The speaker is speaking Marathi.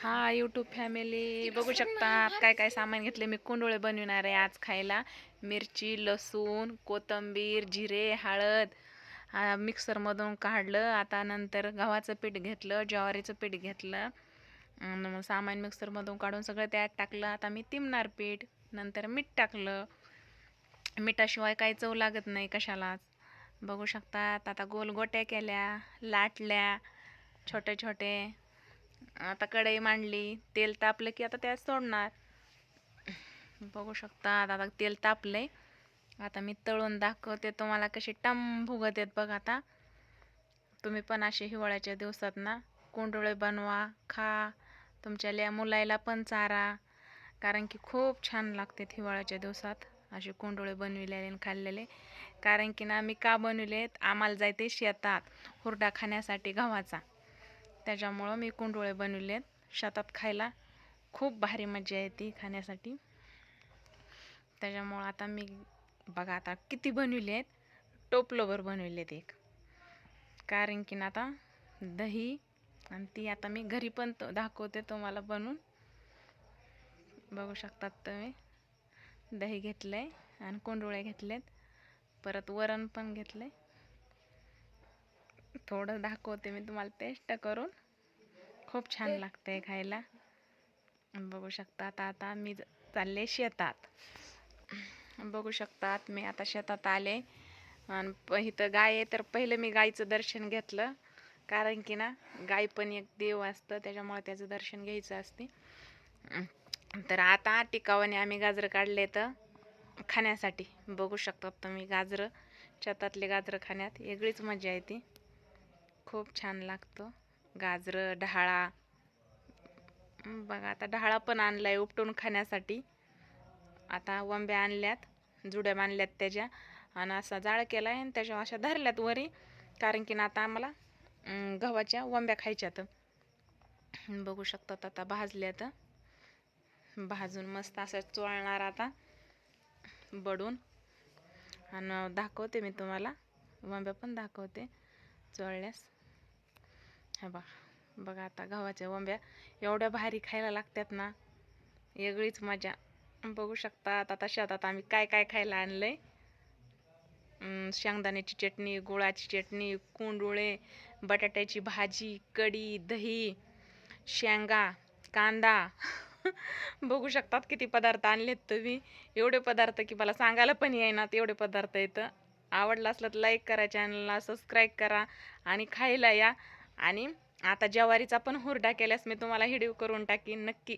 हा यूट्यूब फॅमिली बघू शकतात काय काय सामान घेतले. मी कुंडुळे बनविणार आहे आज खायला. मिरची, लसूण, कोथिंबीर, जिरे, हळद मिक्सरमधून काढलं. आता नंतर गव्हाचं पीठ घेतलं, ज्वारीचं पीठ घेतलं. सामान मिक्सरमधून काढून सगळं त्यात टाकलं. आता मी तिमणार पीठ. नंतर मीठ टाकलं. मिठाशिवाय काही चव लागत नाही कशालाच. बघू शकतात आता गोल गोट्या केल्या, लाटल्या छोटे छोटे. आता कढई मांडली, तेल तापलं की आता त्यात सोडणार. बघू शकता आता तेल तापलंय. आता मी तळून दाखवते तुम्हाला कशी टम फुगत आहेत बघ. आता तुम्ही पण असे हिवाळ्याच्या दिवसात ना कुंडुळे बनवा, खा. तुमच्या मुलाला पण चारा, कारण की खूप छान लागते हिवाळ्याच्या दिवसात असे कुंडुळे बनविलेले आणि खाल्लेले. कारण की ना मी का बनविलेत, आम्हाला जायते शेतात हुरडा खाण्यासाठी गव्हाचा. त्याच्यामुळं मी कुंडुळे बनविलेत शेतात खायला. खूप भारी मजा येते खाण्यासाठी. त्याच्यामुळं आता मी बघा आता किती बनविले आहेत. टोपलोभर बनविलेत एक. कारण की ना आता दही आणि ती आता मी घरी पण दाखवते तुम्हाला बनवून. बघू शकतात तुम्ही. दही घेतलंय आणि कुंडुळे घेतलेत. परत वरण पण घेतलंय. थोडं दाखवते मी तुम्हाला टेस्ट करून. खूप छान लागतंय खायला. बघू शकतात आता मी चालले शेतात. बघू शकतात मी आता शेतात आले. आणि इथं गाय आहे, तर पहिलं मी गायचं दर्शन घेतलं. कारण की ना गाय पण एक देव असतं, त्याच्यामुळे त्याचं दर्शन घ्यायचं असते. तर आता टिकावाने आम्ही गाजरं काढले तर खाण्यासाठी. बघू शकतात तुम्ही गाजरं. शेतातले गाजरं खाण्यात वेगळीच मजा येते. खूप छान लागतं. गाजरं, ढाळा. बघा आता ढाळा पण आणलाय उपटून खाण्यासाठी. आता वंब्या आणल्यात, जुड्या बांधल्यात त्याच्या, आणि असा जाळ केलाय आणि त्याच्या अशा धरल्यात वरी. कारण की ना आता आम्हाला गव्हाच्या वंब्या खायच्यात. बघू शकतात आता भाजल्यात. भाजून मस्त असं चोळणार आता बडून. आणि दाखवते मी तुम्हाला वंब्या पण दाखवते चोळल्यास. हा बघा आता गव्हाच्या वंब्या एवढ्या भारी खायला लागतात ना, वेगळीच मजा. बघू शकतात आता शेतात आम्ही काय काय खायला आणलंय. शेंगदाण्याची चटणी, गुळाची चटणी, कुंडुळे, बटाट्याची भाजी, कढी, दही, शेंगा, कांदा. बघू शकतात किती पदार्थ आणलेत तुम्ही. एवढे पदार्थ की मला सांगायला पण येईनात, एवढे पदार्थ येतं. आवडलं असलं तर लाईक करा, चॅनलला सबस्क्राईब करा आणि खायला या. आणि आता ज्वारीचा पण हुरडा केल्यास मी तुम्हाला व्हिडिओ करून टाकीन नक्की.